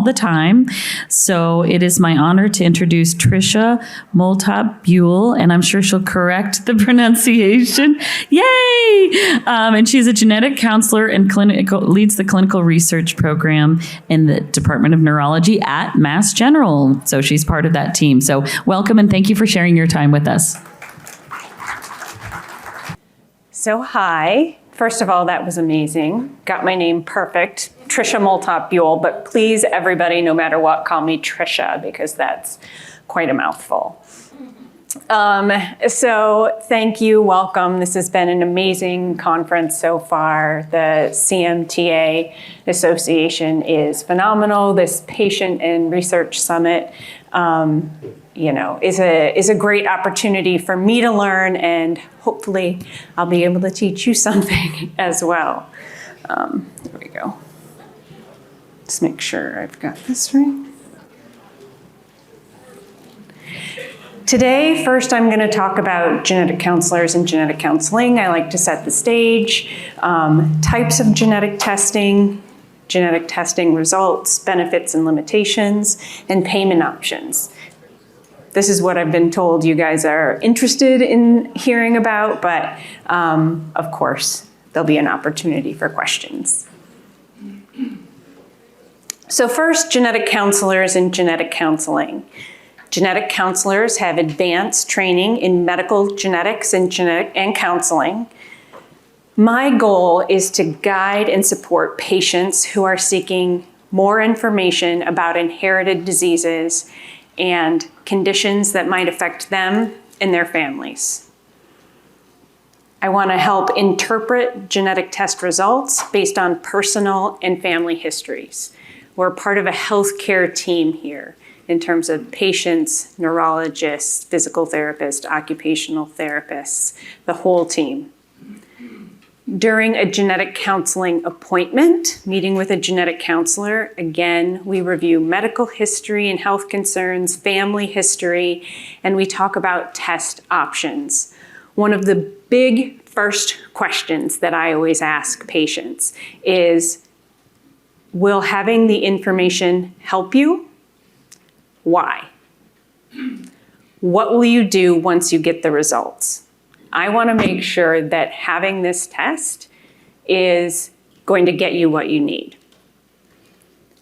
the time. So it is my honor to introduce Trisha Moltop-Buell, and I'm sure she'll correct the pronunciation. Yay! And she's a genetic counselor and leads the clinical research program in the Department of Neurology at Mass General. So she's part of that team. So welcome and thank you for sharing your time with us. So hi. First of all, that was amazing. Got my name perfect, Trisha Moltop-Buell, but please, everybody, no matter what, call me Trisha because that's quite a mouthful. So thank you, welcome. This has been an amazing conference so far. The CMTA Association is phenomenal. This Patient and Research Summit is a great opportunity for me to learn, and hopefully I'll be able to teach you something as well. There we go. Let's make sure I've got this right. Today, first I'm going to talk about genetic counselors and genetic counseling. I like to set the stage, types of genetic testing results, benefits and limitations, and payment options. This is what I've been told you guys are interested in hearing about, but of course, there'll be an opportunity for questions. So first, genetic counselors and genetic counseling. Genetic counselors have advanced training in medical genetics and counseling. My goal is to guide and support patients who are seeking more information about inherited diseases and conditions that might affect them and their families. I want to help interpret genetic test results based on personal and family histories. We're part of a healthcare team here in terms of patients, neurologists, physical therapists, occupational therapists, the whole team. During a genetic counseling appointment, meeting with a genetic counselor, again, we review medical history and health concerns, family history, and we talk about test options. One of the big first questions that I always ask patients is, will having the information help you? Why? What will you do once you get the results? I want to make sure that having this test is going to get you what you need.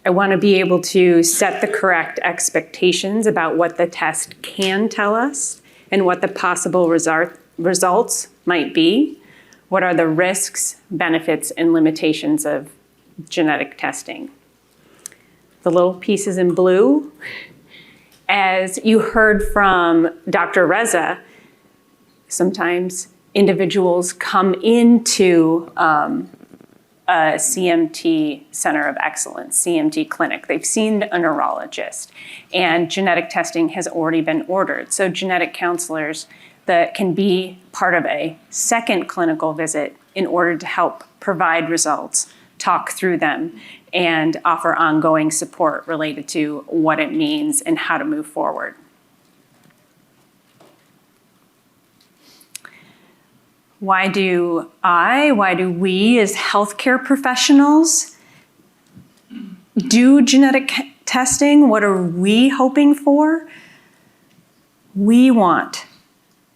I want to be able to set the correct expectations about what the test can tell us and what the possible results might be. What are the risks, benefits, and limitations of genetic testing? The little pieces in blue, as you heard from Dr. Reza, sometimes individuals come into a CMT Center of Excellence, CMT clinic. They've seen a neurologist, and genetic testing has already been ordered. So genetic counselors that can be part of a second clinical visit in order to help provide results, talk through them, and offer ongoing support related to what it means and how to move forward. Why do we as healthcare professionals do genetic testing? What are we hoping for? We want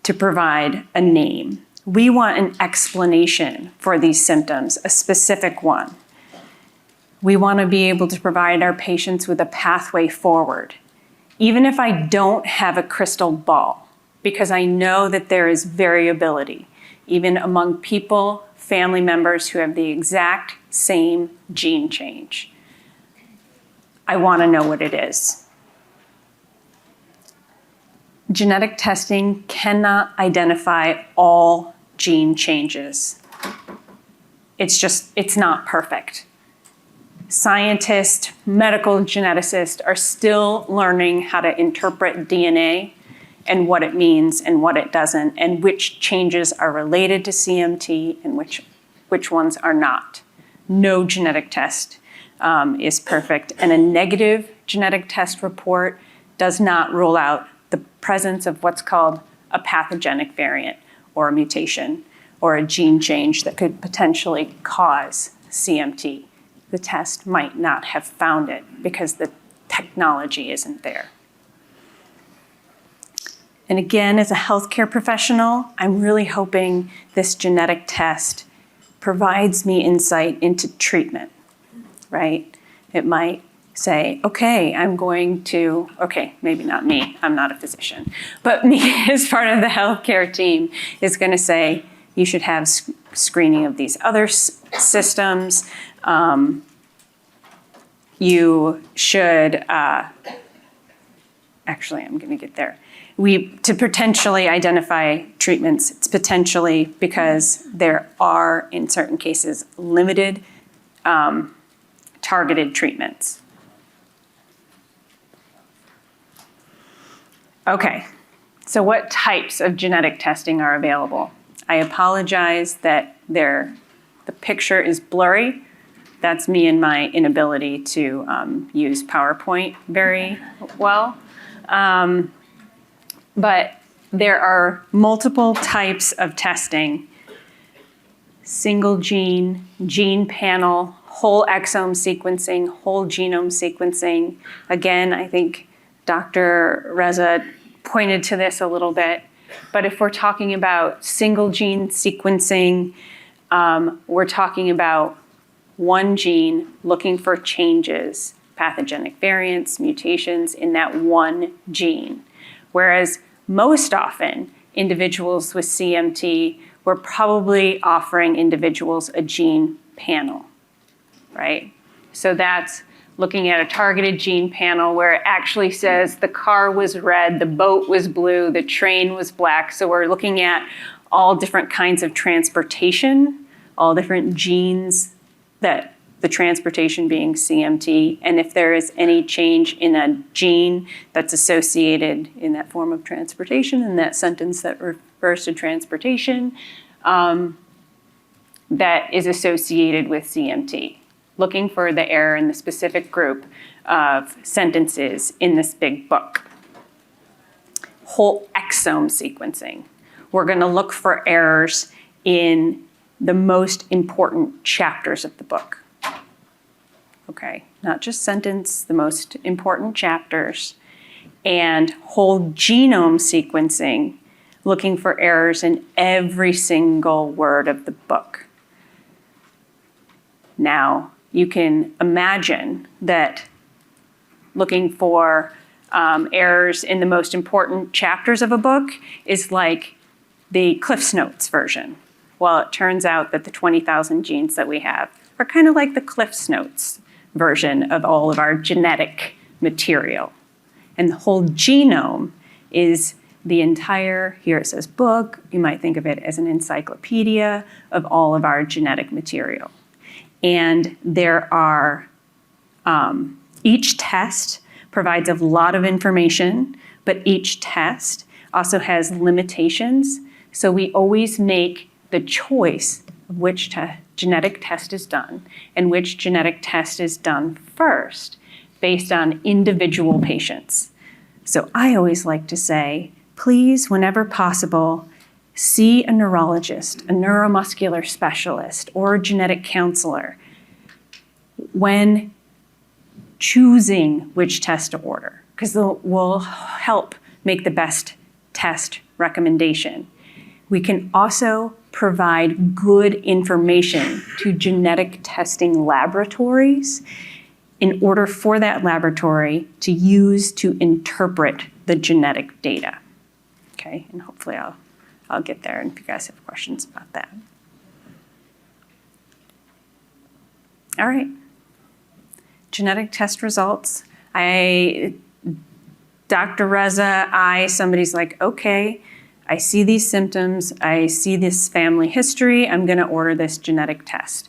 to provide a name. We want an explanation for these symptoms, a specific one. We want to be able to provide our patients with a pathway forward, even if I don't have a crystal ball, because I know that there is variability, even among people, family members who have the exact same gene change. I want to know what it is. Genetic testing cannot identify all gene changes. It's not perfect. Scientists, medical geneticists are still learning how to interpret DNA and what it means and what it doesn't, and which changes are related to CMT and which ones are not. No genetic test is perfect, and a negative genetic test report does not rule out the presence of what's called a pathogenic variant or a mutation or a gene change that could potentially cause CMT. the test might not have found it because the technology isn't there. And again, as a healthcare professional, I'm really hoping this genetic test provides me insight into treatment, right? It might say, okay, maybe not me, I'm not a physician, but me as part of the healthcare team is gonna say, you should have screening of these other systems. You should, actually, I'm gonna get there. To potentially identify treatments, it's potentially because there are, in certain cases, limited targeted treatments. Okay, so what types of genetic testing are available? I apologize that the picture is blurry. That's me and my inability to use PowerPoint very well. But there are multiple types of testing: single gene, gene panel, whole exome sequencing, whole genome sequencing. Again, I think Dr. Reza pointed to this a little bit, but if we're talking about single gene sequencing, we're talking about one gene looking for changes, pathogenic variants, mutations in that one gene. Whereas most often, individuals with CMT, we're probably offering individuals a gene panel, right? So that's looking at a targeted gene panel where it actually says the car was red, the boat was blue, the train was black. So we're looking at all different kinds of transportation, all different genes, that the transportation being CMT, and if there is any change in a gene that's associated in that form of transportation, in that sentence that refers to transportation, that is associated with CMT. Looking for the error in the specific group of sentences in this big book. Whole exome sequencing. We're gonna look for errors in the most important chapters of the book. Okay, not just sentence, the most important chapters. And whole genome sequencing, looking for errors in every single word of the book. Now, you can imagine that looking for errors in the most important chapters of a book is like the Cliff's Notes version. Well, it turns out that the 20,000 genes that we have are kind of like the Cliff's Notes version of all of our genetic material. And the whole genome is the entire, here it says book, you might think of it as an encyclopedia of all of our genetic material. And there are, each test provides a lot of information, but each test also has limitations. So we always make the choice of which genetic test is done and which genetic test is done first based on individual patients. So I always like to say, please, whenever possible, see a neurologist, a neuromuscular specialist, or a genetic counselor when choosing which test to order, because they will help make the best test recommendation. We can also provide good information to genetic testing laboratories in order for that laboratory to use to interpret the genetic data. Okay, and hopefully I'll get there and if you guys have questions about that. All right, genetic test results. Dr. Reza, somebody's like, okay, I see these symptoms, I see this family history, I'm gonna order this genetic test.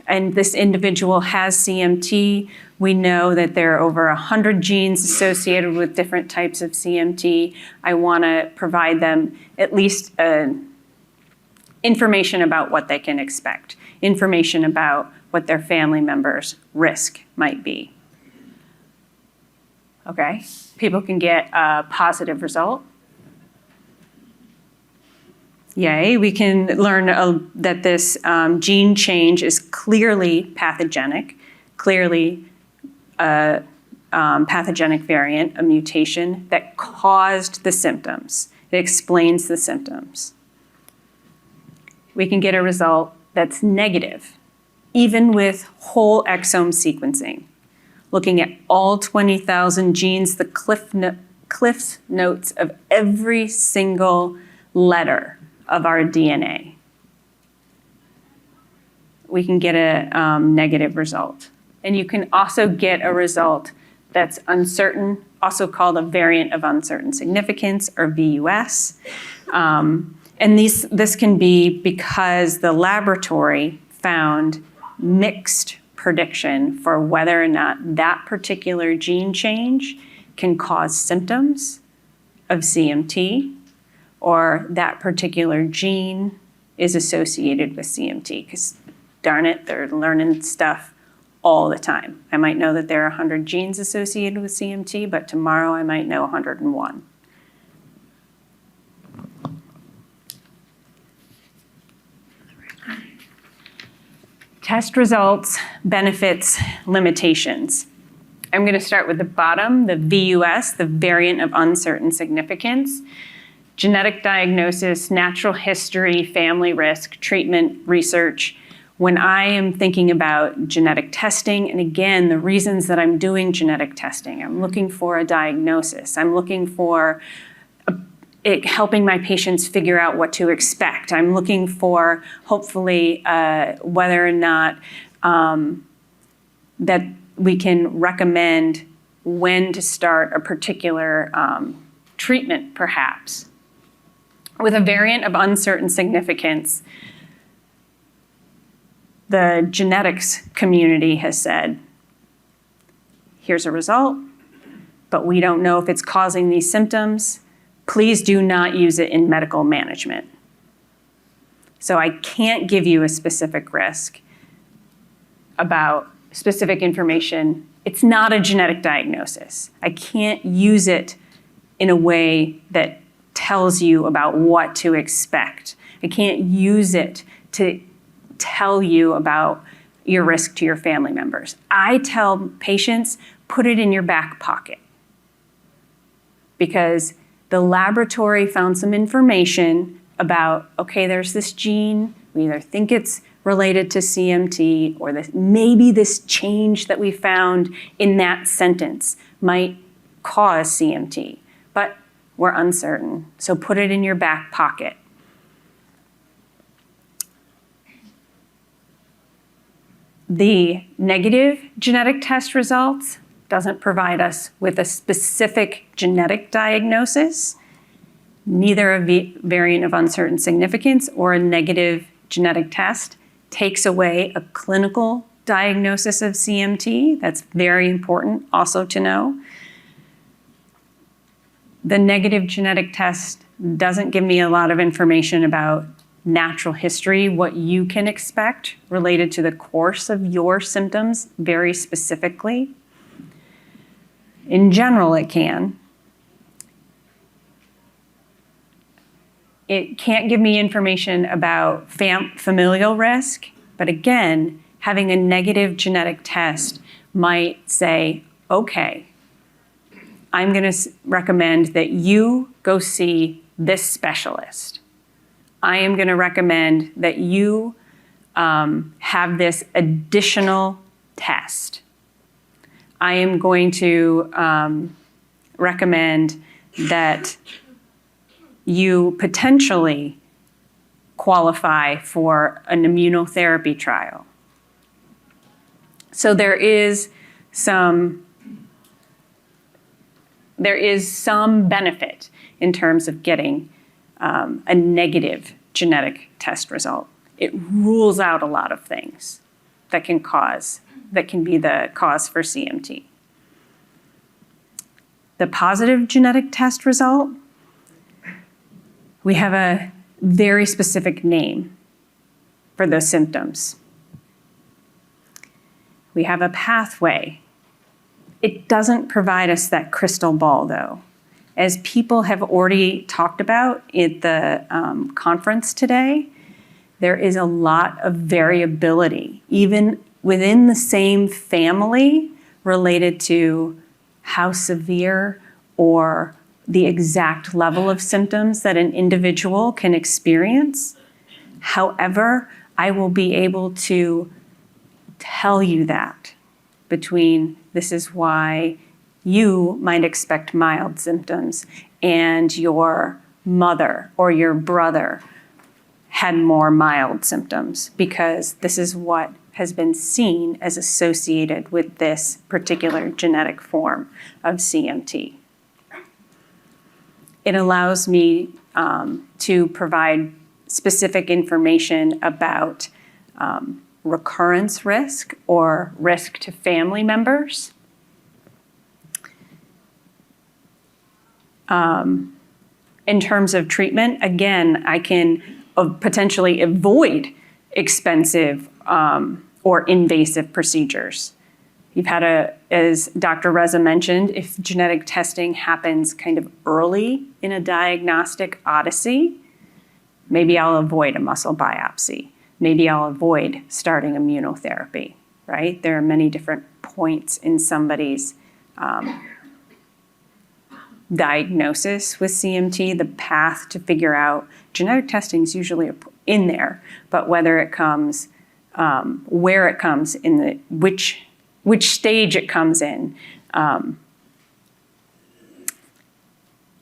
And this individual has CMT. We know that there are over 100 genes associated with different types of CMT. I wanna provide them at least information about what they can expect, information about what their family members' risk might be. Okay, people can get a positive result. Yay, we can learn that this gene change is clearly pathogenic, clearly a pathogenic variant, a mutation that caused the symptoms. It explains the symptoms. We can get a result that's negative, even with whole exome sequencing. Looking at all 20,000 genes, the cliff notes of every single letter of our DNA. We can get a negative result. And you can also get a result that's uncertain, also called a variant of uncertain significance, or VUS. And this can be because the laboratory found mixed prediction for whether or not that particular gene change can cause symptoms of CMT, or that particular gene is associated with CMT, because darn it, they're learning stuff all the time. I might know that there are 100 genes associated with CMT, but tomorrow I might know 101. Test results, benefits, limitations. I'm going to start with the bottom, the VUS, the variant of uncertain significance. Genetic diagnosis, natural history, family risk, treatment, research. When I am thinking about genetic testing, and again, the reasons that I'm doing genetic testing, I'm looking for a diagnosis. I'm looking for helping my patients figure out what to expect. I'm looking for, hopefully, whether or not that we can recommend when to start a particular treatment, perhaps. With a variant of uncertain significance, the genetics community has said, here's a result, but we don't know if it's causing these symptoms. Please do not use it in medical management. So I can't give you a specific risk about specific information. It's not a genetic diagnosis. I can't use it in a way that tells you about what to expect. I can't use it to tell you about your risk to your family members. I tell patients, put it in your back pocket, because the laboratory found some information about, okay, there's this gene, we either think it's related to CMT, or maybe this change that we found in that sentence might cause CMT, but we're uncertain. So put it in your back pocket. The negative genetic test results doesn't provide us with a specific genetic diagnosis, neither a variant of uncertain significance or a negative genetic test takes away a clinical diagnosis of CMT. That's very important also to know. The negative genetic test doesn't give me a lot of information about natural history, what you can expect related to the course of your symptoms very specifically. In general, it can. It can't give me information about familial risk, but again, having a negative genetic test might say, okay, I'm going to recommend that you go see this specialist. I am going to recommend that you have this additional test. I am going to recommend that you potentially qualify for an immunotherapy trial. So there is some benefit in terms of getting a negative genetic test result. It rules out a lot of things that can be the cause for CMT. The positive genetic test result, we have a very specific name for those symptoms. We have a pathway. It doesn't provide us that crystal ball, though. As people have already talked about at the conference today, there is a lot of variability, even within the same family related to how severe or the exact level of symptoms that an individual can experience. However, I will be able to tell you that between this is why you might expect mild symptoms and your mother or your brother had more mild symptoms, because this is what has been seen as associated with this particular genetic form of CMT. It allows me to provide specific information about recurrence risk or risk to family members. In terms of treatment, again, I can potentially avoid expensive or invasive procedures. You've had as Dr. Reza mentioned, if genetic testing happens kind of early in a diagnostic odyssey, maybe I'll avoid a muscle biopsy. Maybe I'll avoid starting immunotherapy, right? There are many different points in somebody's diagnosis with CMT. The path to figure out genetic testing is usually in there, but whether it comes, where it comes in the, which stage it comes in,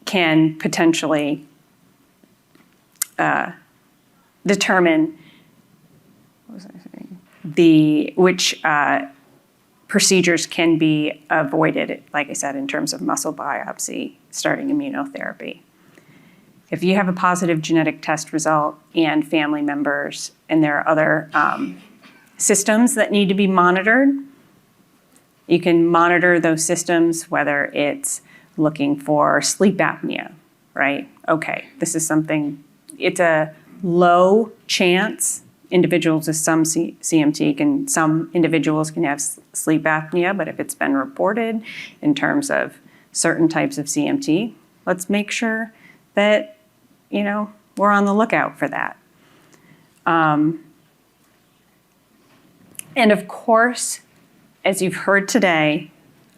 can potentially determine which procedures can be avoided, like I said, in terms of muscle biopsy, starting immunotherapy. If you have a positive genetic test result and family members, and there are other systems that need to be monitored, you can monitor those systems, whether it's looking for sleep apnea, right? Okay, this is something, it's a low chance. Individuals with some CMT some individuals can have sleep apnea, but if it's been reported in terms of certain types of CMT, let's make sure that, we're on the lookout for that. And of course, as you've heard today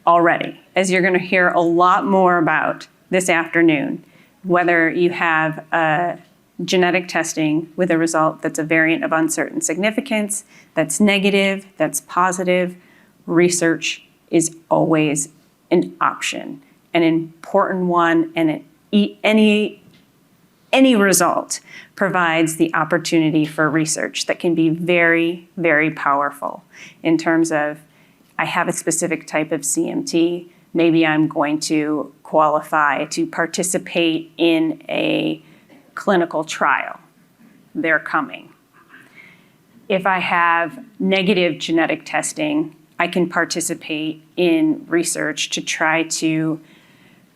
already, as you're going to hear a lot more about this afternoon, whether you have a genetic testing with a result that's a variant of uncertain significance, that's negative, that's positive, research is always an option, an important one, and any result provides the opportunity for research that can be very, very powerful in terms of, I have a specific type of CMT, maybe I'm going to qualify to participate in a clinical trial. They're coming. If I have negative genetic testing, I can participate in research to try to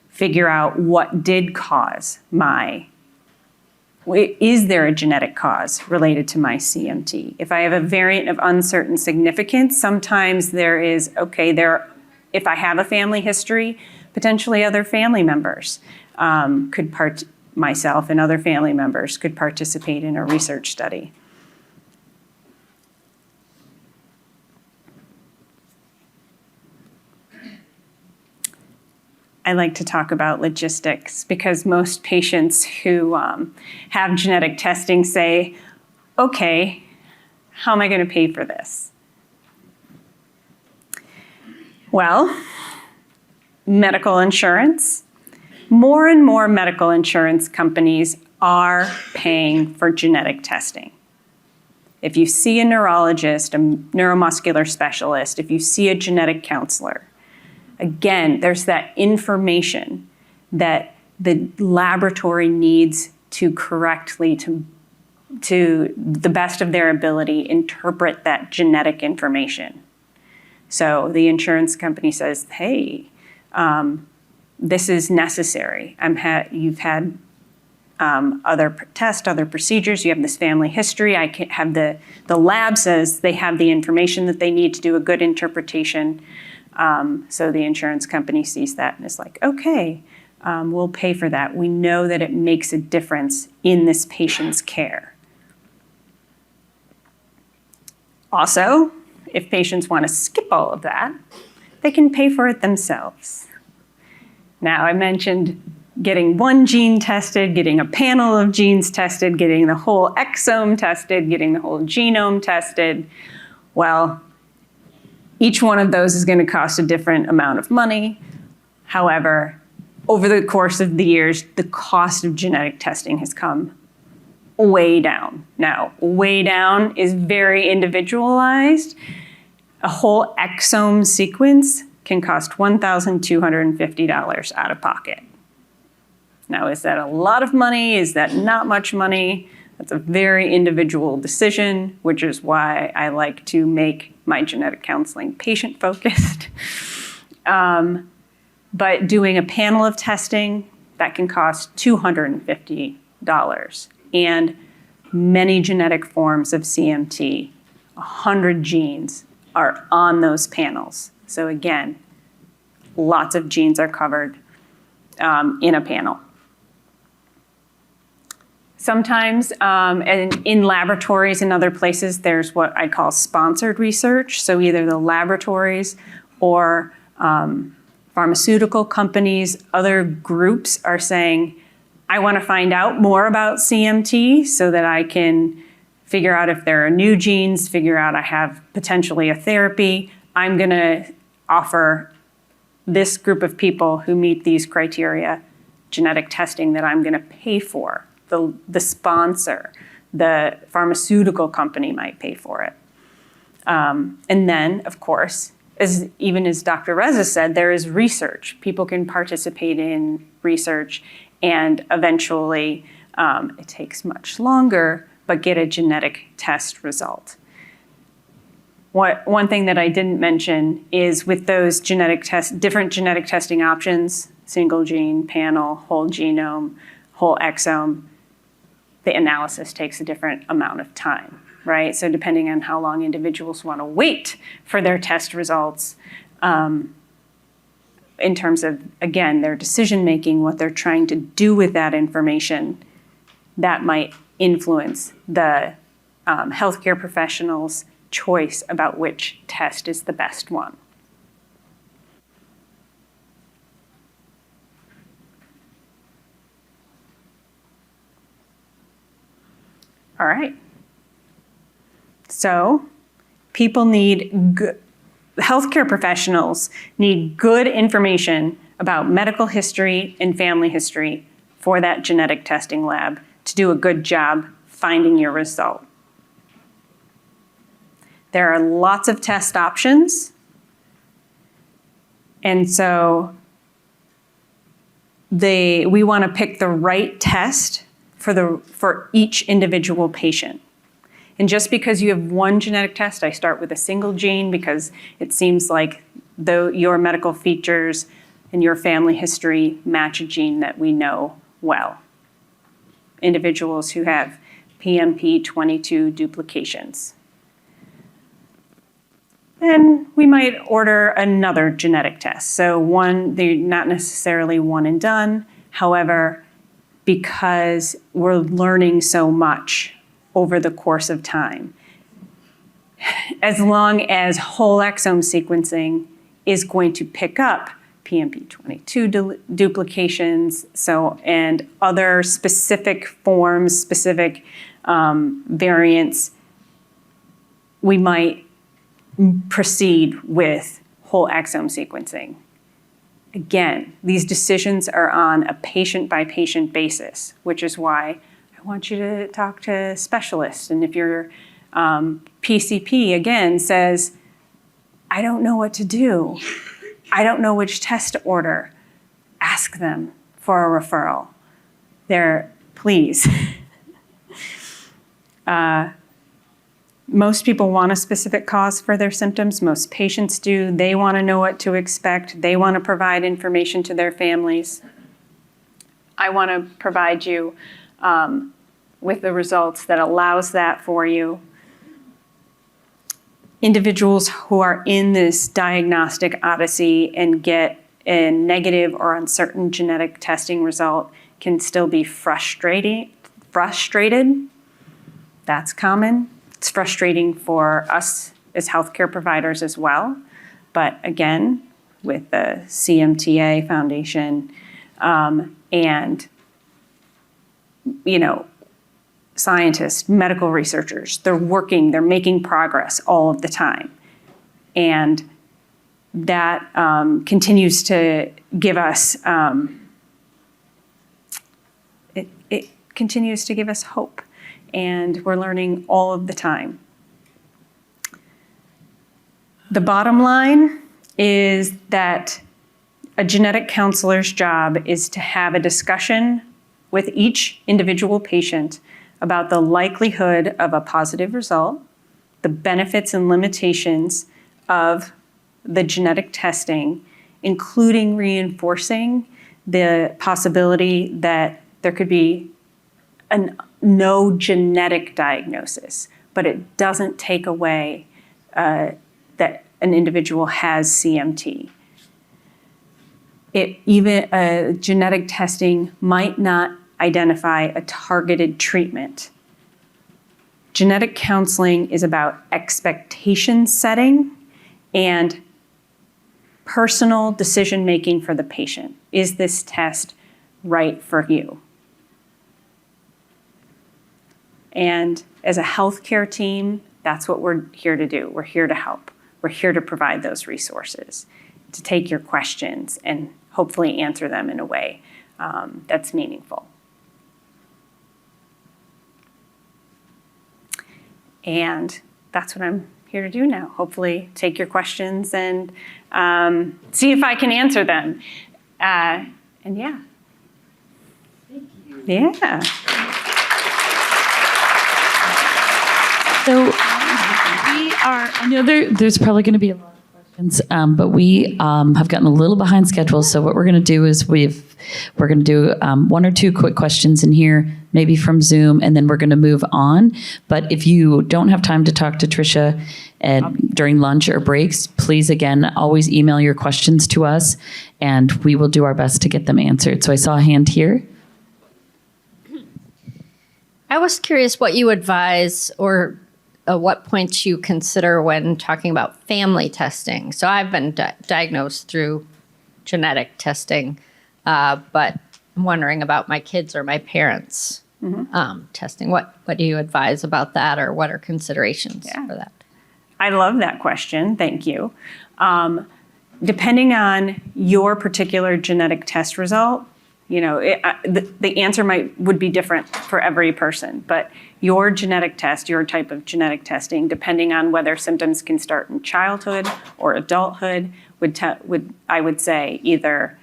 figure out what did cause is there a genetic cause related to my CMT? If I have a variant of uncertain significance, sometimes there is, if I have a family history, potentially other family members myself and other family members could participate in a research study. I like to talk about logistics because most patients who have genetic testing say, okay, how am I going to pay for this? Well, medical insurance. More and more medical insurance companies are paying for genetic testing. If you see a neurologist, a neuromuscular specialist, if you see a genetic counselor, again, there's that information that the laboratory needs to correctly, to the best of their ability, interpret that genetic information. So the insurance company says, hey, this is necessary. You've had other tests, other procedures, you have this family history. I can have the lab says they have the information that they need to do a good interpretation. So the insurance company sees that and is like, okay, we'll pay for that. We know that it makes a difference in this patient's care. Also, if patients want to skip all of that, they can pay for it themselves. Now, I mentioned getting one gene tested, getting a panel of genes tested, getting the whole exome tested, getting the whole genome tested. Well, each one of those is going to cost a different amount of money. However, over the course of the years, the cost of genetic testing has come way down. Now, way down is very individualized. A whole exome sequence can cost $1,250 out of pocket. Now, is that a lot of money? Is that not much money? That's a very individual decision, which is why I like to make my genetic counseling patient-focused. But doing a panel of testing, that can cost $250. And many genetic forms of CMT, 100 genes, are on those panels. So again, lots of genes are covered in a panel. Sometimes in laboratories and other places, there's what I call sponsored research. So either the laboratories or pharmaceutical companies, other groups are saying, I want to find out more about CMT so that I can figure out if there are new genes, figure out I have potentially a therapy. I'm going to offer this group of people who meet these criteria genetic testing that I'm going to pay for. The sponsor, the pharmaceutical company might pay for it. And then, of course, even as Dr. Reza said, there is research. People can participate in research and eventually, it takes much longer, but get a genetic test result. One thing that I didn't mention is with those different genetic testing options, single gene, panel, whole genome, whole exome, the analysis takes a different amount of time, right? So depending on how long individuals want to wait for their test results, in terms of, again, their decision-making, what they're trying to do with that information, that might influence the healthcare professional's choice about which test is the best one. All right. So people need healthcare professionals need good information about medical history and family history for that genetic testing lab to do a good job finding your result. There are lots of test options. And so we want to pick the right test for each individual patient. And just because you have one genetic test, I start with a single gene because it seems like your medical features and your family history match a gene that we know well. Individuals who have PMP22 duplications. Then we might order another genetic test. So they're not necessarily one and done. However, because we're learning so much over the course of time, as long as whole exome sequencing is going to pick up PMP22 duplications, and other specific forms, specific variants, we might proceed with whole exome sequencing. Again, these decisions are on a patient-by-patient basis, which is why I want you to talk to specialists. And if your PCP, again, says, I don't know what to do, I don't know which test to order, ask them for a referral. Please. Most people want a specific cause for their symptoms. Most patients do. They want to know what to expect. They want to provide information to their families. I want to provide you with the results that allows that for you. Individuals who are in this diagnostic odyssey and get a negative or uncertain genetic testing result can still be frustrated. That's common. It's frustrating for us as healthcare providers as well. But again, with the CMTA Foundation and, scientists, medical researchers, they're making progress all of the time. And that continues to give us, it continues to give us hope. And we're learning all of the time. The bottom line is that a genetic counselor's job is to have a discussion with each individual patient about the likelihood of a positive result, the benefits and limitations of the genetic testing, including reinforcing the possibility that there could be no genetic diagnosis, but it doesn't take away that an individual has CMT. Genetic testing might not identify a targeted treatment. Genetic counseling is about expectation setting and personal decision making for the patient. Is this test right for you? And as a healthcare team, that's what we're here to do. We're here to help. We're here to provide those resources, to take your questions and hopefully answer them in a way that's meaningful. And that's what I'm here to do now. Hopefully take your questions and see if I can answer them. And yeah. Thank you. Yeah. So I know there's probably going to be a lot of questions, but we have gotten a little behind schedule. So what we're going to do is we're going to do one or two quick questions in here, maybe from Zoom, and then we're going to move on. But if you don't have time to talk to Tricia during lunch or breaks, please, again, always email your questions to us, and we will do our best to get them answered. So I saw a hand here. I was curious what you advise or what points you consider when talking about family testing. So I've been diagnosed through genetic testing, but I'm wondering about my kids or my parents testing. What do you advise about that, or what are considerations for that? I love that question. Thank you. Depending on your particular genetic test result, the answer would be different for every person, but your genetic test, your type of genetic testing, depending on whether symptoms can start in childhood or adulthood, I would say either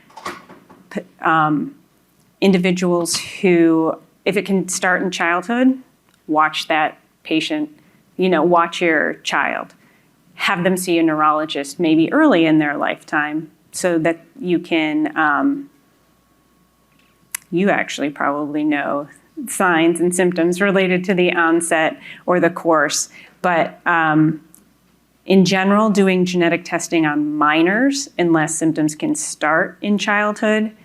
individuals who, if it can start in childhood, watch that patient, watch your child, have them see a neurologist maybe early in their lifetime so that you can, you actually probably know signs and symptoms related to the onset or the course. But in general, doing genetic testing on minors, unless symptoms can start in childhood,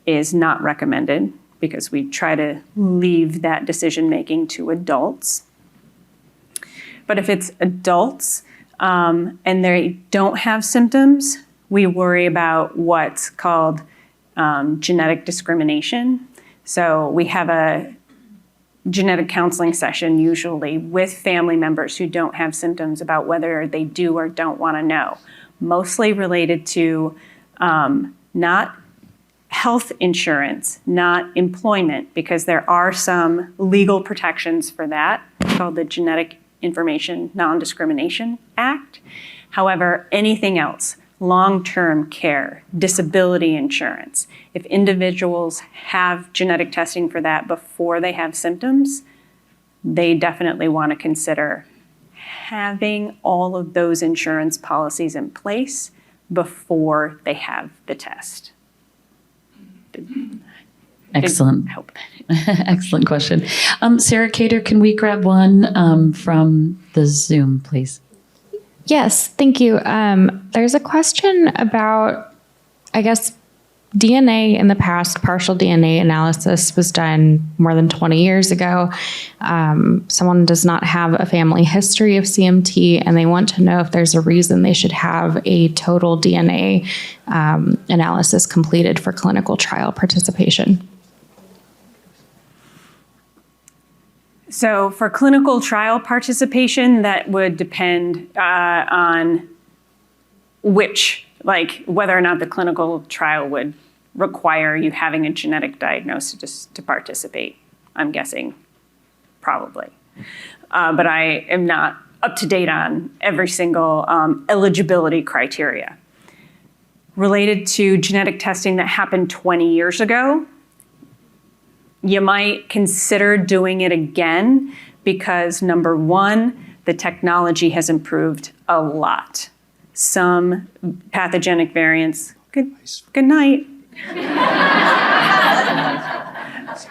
is not recommended because we try to leave that decision making to adults. But if it's adults and they don't have symptoms, we worry about what's called genetic discrimination. So we have a genetic counseling session usually with family members who don't have symptoms about whether they do or don't want to know, mostly related to not health insurance, not employment, because there are some legal protections for that called the Genetic Information Non-Discrimination Act. However, anything else, long-term care, disability insurance. If individuals have genetic testing for that before they have symptoms, they definitely want to consider having all of those insurance policies in place before they have the test. Excellent. I hope. Excellent question. Sarah Cater, can we grab one from the Zoom, please? Yes, thank you. There's a question about, I guess, DNA in the past, partial DNA analysis was done more than 20 years ago. Someone does not have a family history of CMT and they want to know if there's a reason they should have a total DNA analysis completed for clinical trial participation. So for clinical trial participation, that would depend on whether or not the clinical trial would require you having a genetic diagnosis to participate. I'm guessing probably. But I am not up to date on every single eligibility criteria. Related to genetic testing that happened 20 years ago, you might consider doing it again because number one, the technology has improved a lot. Some pathogenic variants. Good night.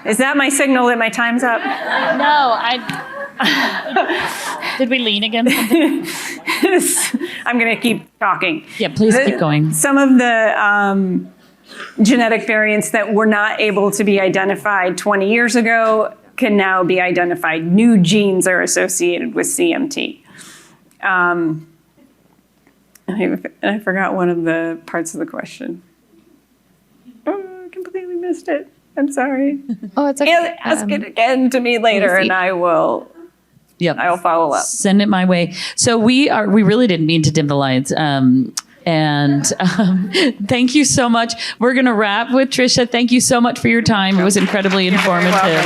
Is that my signal that my time's up? No, did we lean again? I'm going to keep talking. Yeah, please keep going. Some of the genetic variants that were not able to be identified 20 years ago can now be identified. New genes are associated with CMT. I forgot one of the parts of the question. Oh, I completely missed it. I'm sorry. Oh, it's okay. Ask it again to me later, and I will. Yep. I will follow up. Send it my way. So we really didn't mean to dim the lights. Thank you so much. We're going to wrap with Tricia. Thank you so much for your time. It was incredibly informative.